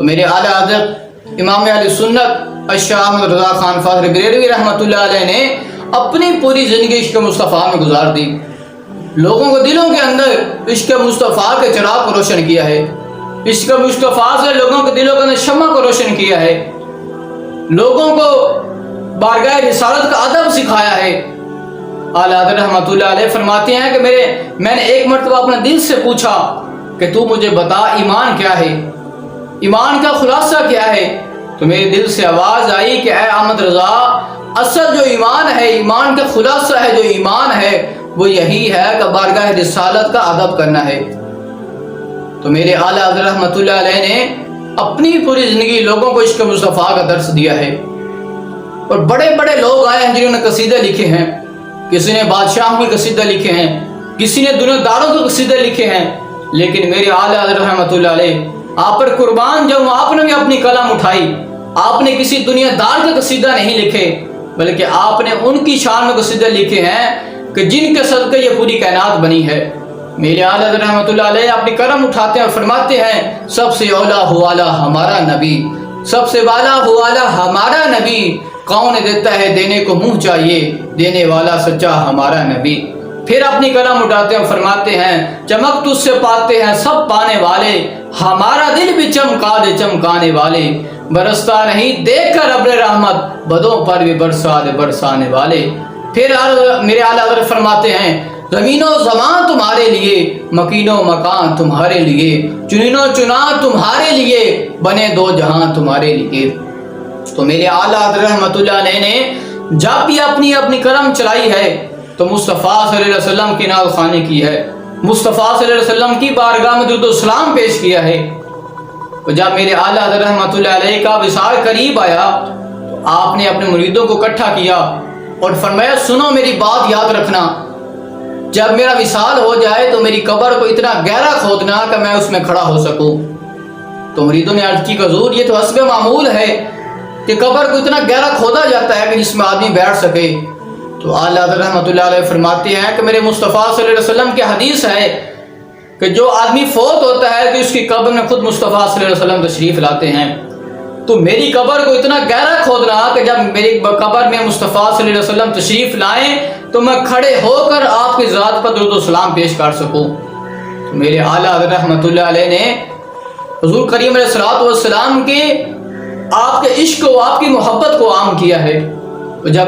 تو میرے اعلیٰ حضرت امام اہل سنت شاہ احمد رضا خان فاضل بریلوی رحمۃ اللہ علیہ نے اپنی پوری زندگی عشق مصطفیٰ میں گزار دی. لوگوں کو دلوں کے اندر عشق مصطفیٰ کے چراغ کو روشن کیا ہے. عشق مصطفیٰ سے لوگوں کے دلوں کے اندر شمع کو روشن کیا ہے. لوگوں کو بارگاہ رسالت کا ادب سکھایا ہے. اعلیٰ حضرت رحمۃ اللہ علیہ فرماتے ہیں کہ میں نے ایک مرتبہ اپنے دل سے پوچھا کہ تو مجھے بتا ایمان کیا ہے، ایمان کا خلاصہ کیا ہے. تو میرے دل سے آواز آئی کہ اے احمد رضا، اصل جو ایمان ہے، ایمان کا خلاصہ ہے، جو ایمان ہے وہ یہی ہے کہ بارگاہ رسالت کا ادب کرنا ہے. تو میرے اعلیٰ حضرت رحمۃ اللہ علیہ نے اپنی پوری زندگی لوگوں کو عشق مصطفیٰ کا درس دیا ہے. اور بڑے بڑے لوگ آئے ہیں جنہوں نے قصیدے لکھے ہیں. کسی نے بادشاہوں کے قصیدے لکھے ہیں، کسی نے دنیا داروں کے قصیدے لکھے ہیں، لیکن میرے اعلیٰ حضرت رحمۃ اللہ علیہ آپ پر قربان جاؤں، آپ نے بھی اپنی قلم اٹھائی. آپ نے کسی دنیا دار کے قصیدہ نہیں لکھے، بلکہ آپ نے ان کی شان میں قصیدے لکھے ہیں کہ جن کے صدقے یہ پوری کائنات بنی ہے. میرے اعلیٰ حضرت رحمۃ اللہ علیہ اپنی قلم اٹھاتے ہیں اور فرماتے ہیں سب سے اولا ہوالا ہمارا نبی، سب سے والا ہوالا ہمارا نبی، کون دیتا ہے دینے کو منہ چاہیے، دینے والا سچا ہمارا نبی. پھر اپنی قلم اٹھاتے ہیں اور فرماتے ہیں چمک تجھ سے پاتے ہیں سب پانے والے، ہمارا دل بھی چمکا دے چمکانے والے، برستا نہیں دیکھ کر ابر رحمت، بدوں پر بھی برسا دے برسانے والے. پھر میرے اعلیٰ حضرت فرماتے ہیں زمین و زمان تمہارے لیے، مکین و مکان تمہارے لیے، چنین و چنان تمہارے لیے، بنے دو جہاں تمہارے لیے. تو میرے اعلیٰ حضرت رحمۃ اللہ علیہ نے جب بھی اپنی قلم چلائی ہے تو مصطفیٰ صلی اللہ علیہ وسلم کی نعت خوانی کی ہے، مصطفیٰ صلی اللہ علیہ وسلم کی بارگاہ میں درود و سلام پیش کیا ہے. تو جب میرے اعلیٰ حضرت رحمۃ اللہ علیہ کا وصال قریب آیا تو آپ نے اپنے مریدوں کو اکٹھا کیا اور فرمایا سنو میری بات یاد رکھنا، جب میرا وصال ہو جائے تو میری قبر کو اتنا گہرا کھودنا کہ میں اس میں کھڑا ہو سکوں. تو مریدوں نے عرض کی کہ حضور یہ تو حسب معمول ہے کہ قبر کو اتنا گہرا کھودا جاتا ہے کہ جس میں آدمی بیٹھ سکے. تو اعلیٰ حضرت رحمۃ اللہ علیہ فرماتے ہیں کہ میرے مصطفیٰ صلی اللہ علیہ وسلم کی حدیث ہے کہ جو آدمی فوت ہوتا ہے کہ اس کی قبر میں خود مصطفیٰ صلی اللہ علیہ وسلم تشریف لاتے ہیں. تو میری قبر کو اتنا گہرا کھودنا کہ جب میری قبر میں مصطفیٰ صلی اللہ علیہ وسلم تشریف لائیں تو میں کھڑے ہو کر آپ کی ذات پر درود و سلام پیش کر سکوں. تو میرے اعلیٰ حضرت رحمۃ اللہ علیہ نے حضور کریم علیہ الصلوۃ والسلام کے آپ کے عشق و آپ کی محبت کو عام کیا ہے. تو جب